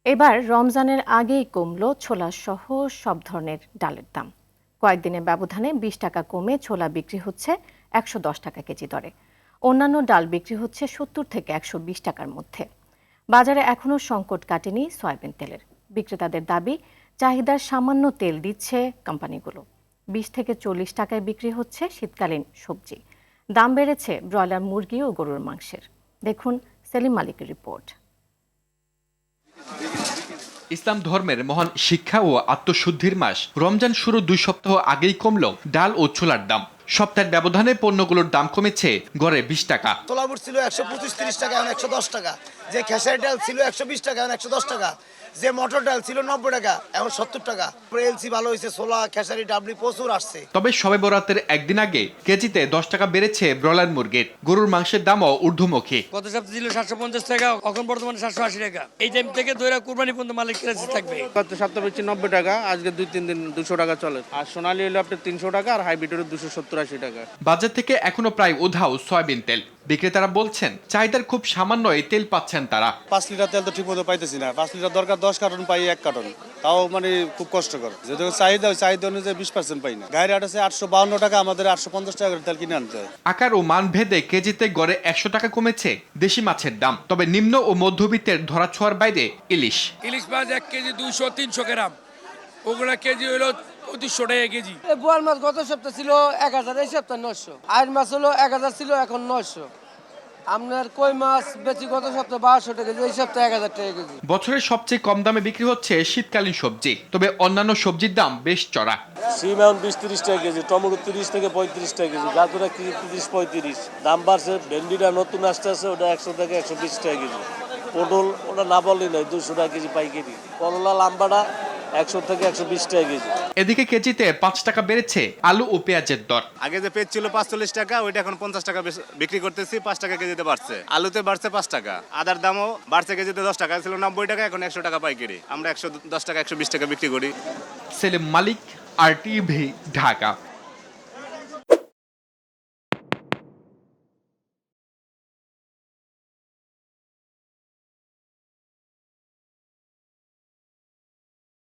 এবার রমজানের আগেই কমল ছোলা সহ সব ধরনের ডালের দাম। কয়েকদিনের ব্যবধানে ২০ টাকা কমে ছোলা বিক্রি হচ্ছে ১১০ টাকা কেজি দরে। অন্যান্য ডাল বিক্রি হচ্ছে ৭০ থেকে ১২০ টাকার মধ্যে। বাজারে এখনও সংকট কাটেনি সয়াবিন তেলের। বিক্রেতাদের দাবি, চাহিদার সামান্য তেল দিচ্ছে কোম্পানিগুলো। ২০ থেকে ৪০ টাকায় বিক্রি হচ্ছে শীতকালীন সবজি। দাম বেড়েছে ব্রয়লার মুরগি ও গরুর মাংসের। দেখুন সেলিম মালিকের রিপোর্ট। ইসলাম ধর্মের মহান শিক্ষা ও আত্মশুদ্ধির মাস রমজান শুরু ২ সপ্তাহ আগেই কমল ডাল ও ছোলার দাম। সপ্তাহের ব্যবধানে পণ্যগুলোর দাম কমেছে গড়ে ২০ টাকা। ছোলা বুট ছিল ১২৫-৩০ টাকা, এখন ১১০ টাকা। যে খেসারি ডাল ছিল ১২০ টাকা, এখন ১১০ টাকা। যে মটর ডাল ছিল ৯০ টাকা, এখন ৭০ টাকা। এলসি ভালো হয়েছে, ছোলা খেসারি ডাবলি প্রচুর আসছে। তবে শবে বরাতের একদিন আগে কেজিতে ১০ টাকা বেড়েছে ব্রয়লার মুরগির। গরুর মাংসের দামও ঊর্ধ্বমুখী। গত সপ্তাহে ছিল ৭৫০ টাকা, এখন বর্তমানে ৭৮০ টাকা। এই টাইম থেকে ধরে কুরবানি পর্যন্ত মালিক কেজি থাকবে। গত সপ্তাহে বেশি ৯০ টাকা, আজকে ২-৩ দিন ২০০ টাকা চলে। আর সোনালী হলো আপনার ৩০০ টাকা, আর হাইব্রিড হলো ২৭০-৮০ টাকা। বাজার থেকে এখনো প্রায় উধাও সয়াবিন তেল। বিক্রেতারা বলছেন চাহিদার খুব সামান্য এই তেল পাচ্ছেন তারা। ৫ লিটার তেল তো ঠিক মতো পাইতেছি না। ৫ লিটার দরকার, 10 কার্টন পাই 1 কার্টন, তাও মানে খুব কষ্টকর। যেহেতু চাহিদা অনুযায়ী 20% পাই না। গাড়ি আট আছে ৮৫২ টাকা, আমাদের ৮৫০ টাকা করে তেল কিনে আনতে হয়। আকার ও মান ভেদে কেজিতে গড়ে ১০০ টাকা কমেছে দেশি মাছের দাম। তবে নিম্ন ও মধ্যবিত্তের ধরাছোঁয়ার বাইরে ইলিশ মাছ ১ কেজি ২০০-৩০০ গ্রাম, ওগুলা কেজি হলো ২৫০ টাকা কেজি। বোয়াল মাছ গত সপ্তাহ ছিল ১০০০, এই সপ্তাহ ৯০০। আইর মাছ হলো ১০০০ ছিল, এখন ৯০০। আপনার কই মাছ বেশি গত সপ্তাহ ১২০০ টাকা কেজি, এই সপ্তাহ ১০০০ টাকা কেজি। বছরের সবচেয়ে কম দামে বিক্রি হচ্ছে শীতকালীন সবজি। তবে অন্যান্য সবজির দাম বেশ চড়া। সিম এখন ২০-৩০ টাকা কেজি, টমেটো ৩০ থেকে ৩৫ টাকা কেজি, গাজর ১ কেজি ৩০-৩৫ দাম বাড়ছে। ভেন্ডিটা নতুন আসতে আছে, ওটা ১০০ থেকে ১২০ টাকা কেজি। পটল ওটা না বললেই নয়, ২০০ টাকা কেজি পাইকারি। করলা লাম্বাটা ১০০ থেকে ১২০ টাকা কেজি। এদিকে কেজিতে ৫ টাকা বেড়েছে আলু ও পেঁয়াজের দর। আগে যে পেঁয়াজ ছিল ৪৫ টাকা, ওইটা এখন ৫০ টাকা বিক্রি করতেছি। ৫ টাকা কেজিতে বাড়ছে। আলুতে বাড়ছে ৫ টাকা। আদার দামও বাড়ছে, কেজিতে ১০ টাকা ছিল ৯০ টাকা, এখন ১০০ টাকা পাইকারি। আমরা ১১০ টাকা ১২০ টাকা বিক্রি করি। সেলিম মালিক, RTV, ঢাকা।